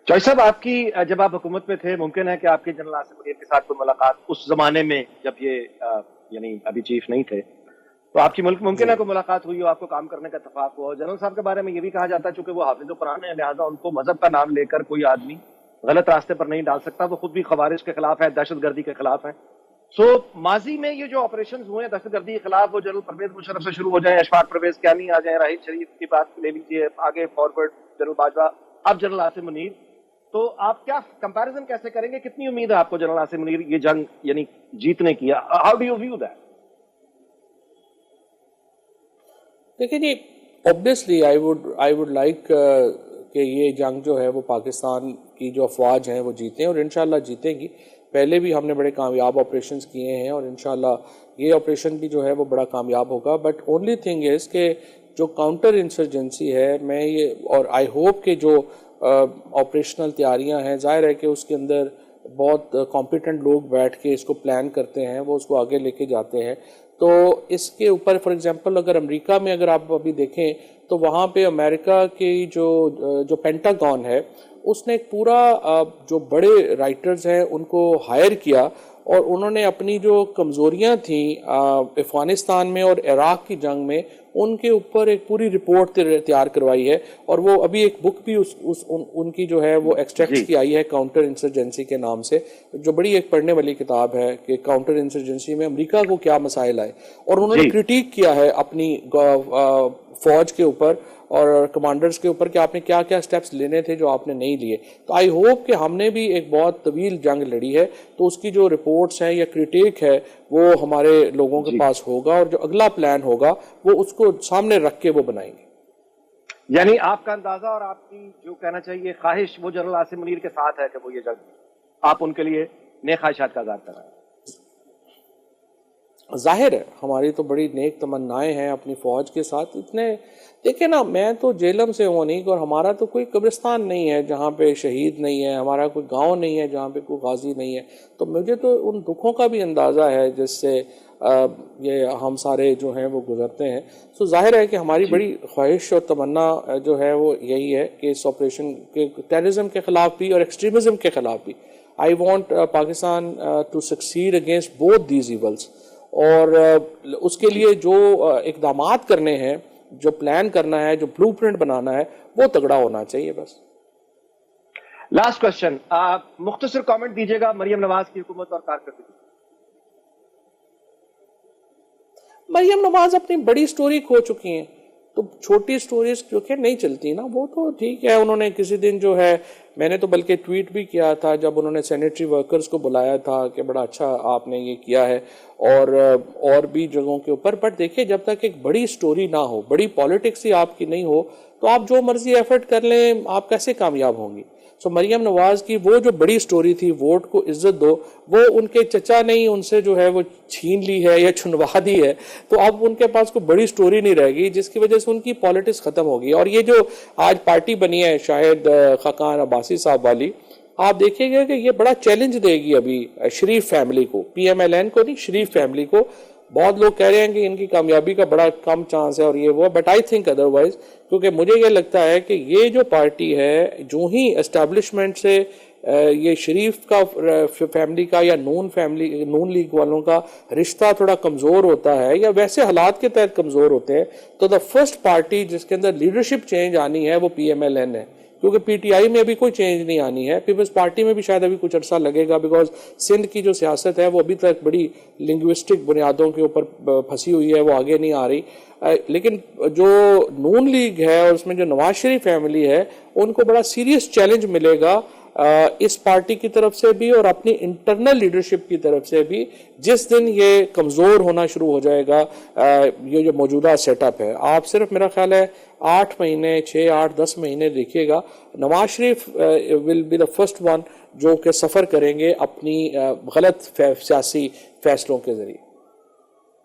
چوہے صاحب، آپ کی جب آپ حکومت میں تھے، ممکن ہے کہ آپ کے جنرل عاصم منیر کے ساتھ کوئی ملاقات اس زمانے میں، جب یہ یعنی ابھی چیف نہیں تھے، تو آپ کی ممکن جی ہے کوئی ملاقات ہوئی ہو، آپ کو کام کرنے کا اتفاق ہوا. جنرل صاحب کے بارے میں یہ بھی کہا جاتا ہے چونکہ وہ حافظ قرآن ہے، لہٰذا ان کو مذہب کا نام لے کر کوئی آدمی غلط راستے پر نہیں ڈال سکتا. وہ خود بھی خوارج کے خلاف ہے، دہشت گردی کے خلاف ہیں. ماضی میں یہ جو آپریشنز ہوئے ہیں دہشت گردی کے خلاف، وہ جنرل پرویز مشرف سے شروع ہو جائیں، اشفاق پرویز کیانی آ جائیں، راحیل شریف کی بات لے لیجیے، آگے فارورڈ جنرل باجوہ، اب جنرل عاصم منیر. تو آپ کیا کمپیریزن کیسے کریں گے؟ کتنی امید ہے آپ کو جنرل عاصم منیر یہ جنگ یعنی جیتنے کی؟ How do you view that? دیکھیں جی، اوبیسلی آئی ووڈ لائک کہ یہ جنگ جو ہے وہ پاکستان کی جو افواج ہیں وہ جیتیں، اور انشاءاللہ جیتیں گی. پہلے بھی ہم نے بڑے کامیاب آپریشنز کیے ہیں، اور انشاءاللہ یہ آپریشن بھی جو ہے وہ بڑا کامیاب ہوگا. بٹ اونلی تھنگ از کہ جو کاؤنٹر انسرجنسی ہے، میں یہ اور آئی ہوپ کہ جو آپریشنل تیاریاں ہیں، ظاہر ہے کہ اس کے اندر بہت کمپیٹنٹ لوگ بیٹھ کے اس کو پلان کرتے ہیں، وہ اس کو آگے لے کے جاتے ہیں. تو اس کے اوپر فار ایگزامپل اگر امریکہ میں اگر آپ ابھی دیکھیں تو وہاں پہ امریکہ کی جو پینٹاگون ہے، اس نے ایک پورا جو بڑے رائٹرز ہیں ان کو ہائر کیا، اور انہوں نے اپنی جو کمزوریاں تھیں افغانستان میں اور عراق کی جنگ میں، ان کے اوپر ایک پوری رپورٹ تیار کروائی ہے. اور وہ ابھی ایک بک بھی ان کی جو ہے وہ ایکسٹریکٹس کی آئی ہے کاؤنٹر انسرجنسی کے نام سے، جو بڑی ایک پڑھنے والی کتاب ہے کہ کاؤنٹر انسرجنسی میں امریکہ کو کیا مسائل آئے. اور انہوں نے کرٹیک کیا ہے اپنی فوج کے اوپر اور کمانڈرز کے اوپر کہ آپ نے کیا کیا سٹیپس لینے تھے جو آپ نے نہیں لیے. تو آئی ہوپ کہ ہم نے بھی ایک بہت طویل جنگ لڑی ہے، تو اس کی جو رپورٹس ہیں یا کرٹیک ہے وہ ہمارے لوگوں کے پاس ہوگا، اور جو اگلا پلان ہوگا وہ اس کو سامنے رکھ کے وہ بنائیں گے. یعنی آپ کا اندازہ اور آپ کی جو کہنا چاہیے خواہش وہ جنرل عاصم منیر کے ساتھ ہے کہ وہ یہ جنگ، آپ ان کے لیے نیک خواہشات کا اظہار کر رہے ہیں. ظاہر ہے ہماری تو بڑی نیک تمنائیں ہیں اپنی فوج کے ساتھ. اتنے دیکھیں نا، میں تو جیلم سے ہوں نہیں، اور ہمارا تو کوئی قبرستان نہیں ہے جہاں پہ شہید نہیں ہے، ہمارا کوئی گاؤں نہیں ہے جہاں پہ کوئی غازی نہیں ہے. تو مجھے تو ان دکھوں کا بھی اندازہ ہے جس سے یہ ہم سارے جو ہیں وہ گزرتے ہیں. تو ظاہر ہے کہ ہماری بڑی خواہش اور تمنا جو ہے وہ یہی ہے کہ اس آپریشن کے ٹیررزم کے خلاف بھی اور ایکسٹریمزم کے خلاف بھی، I want Pakistan to succeed against both these evils. اور اس کے لیے جو اقدامات کرنے ہیں، جو پلان کرنا ہے، جو بلو پرنٹ بنانا ہے، وہ تگڑا ہونا چاہیے. بس لاسٹ کوشچن، مختصر کامنٹ دیجیے گا مریم نواز کی حکومت اور کارکردگی. مریم نواز اپنی بڑی سٹوری کھو چکی ہیں، تو چھوٹی سٹوریز کیونکہ نہیں چلتی نا. وہ تو ٹھیک ہے، انہوں نے کسی دن جو ہے، میں نے تو بلکہ ٹویٹ بھی کیا تھا جب انہوں نے سینیٹری ورکرز کو بلایا تھا کہ بڑا اچھا آپ نے یہ کیا ہے، اور بھی جگہوں کے اوپر. بٹ دیکھیں، جب تک ایک بڑی سٹوری نہ ہو، بڑی پالیٹکس ہی آپ کی نہیں ہو، تو آپ جو مرضی ایفرٹ کر لیں، آپ کیسے کامیاب ہوں گی؟ مریم نواز کی وہ جو بڑی سٹوری تھی، ووٹ کو عزت دو، وہ ان کے چچا نے ان سے جو ہے وہ چھین لی ہے یا چھنوا دی ہے. تو اب ان کے پاس کوئی بڑی سٹوری نہیں رہے گی، جس کی وجہ سے ان کی پالیٹکس ختم ہوگی. اور یہ جو آج پارٹی بنی ہے شاہد خاقان عباسی صاحب والی، آپ دیکھیں گے کہ یہ بڑا چیلنج دے گی ابھی شریف فیملی کو، پی ایم ایل این کو نہیں، شریف فیملی کو. بہت لوگ کہہ رہے ہیں کہ ان کی کامیابی کا بڑا کم چانس ہے اور یہ وہ، بٹ آئی تھنک ادروائز، کیونکہ مجھے یہ لگتا ہے کہ یہ جو پارٹی ہے، جو ہی اسٹیبلشمنٹ سے یہ شریف کا فیملی کا یا نون لیگ والوں کا رشتہ تھوڑا کمزور ہوتا ہے، یا ویسے حالات کے تحت کمزور ہوتے ہیں، تو دا فرسٹ پارٹی جس کے اندر لیڈرشپ چینج آنی ہے وہ پی ایم ایل این ہے. کیونکہ پی ٹی آئی میں ابھی کوئی چینج نہیں آنی ہے، پیپلز پارٹی میں بھی شاید ابھی کچھ عرصہ لگے گا، بیکاز سندھ کی جو سیاست ہے وہ ابھی تک بڑی لنگوسٹک بنیادوں کے اوپر پھنسی ہوئی ہے، وہ آگے نہیں آ رہی. لیکن جو نون لیگ ہے اور اس میں جو نواز شریف فیملی ہے، ان کو بڑا سیریس چیلنج ملے گا اس پارٹی کی طرف سے بھی اور اپنی انٹرنل لیڈرشپ کی طرف سے بھی، جس دن یہ کمزور ہونا شروع ہو جائے گا یہ جو موجودہ سیٹ اپ ہے. آپ صرف میرا خیال ہے 8 مہینے 6 8 10 مہینے دیکھیے گا، Nawaz Sharif will be the first one جو کہ سفر کریں گے اپنی غلط سیاسی فیصلوں کے ذریعے.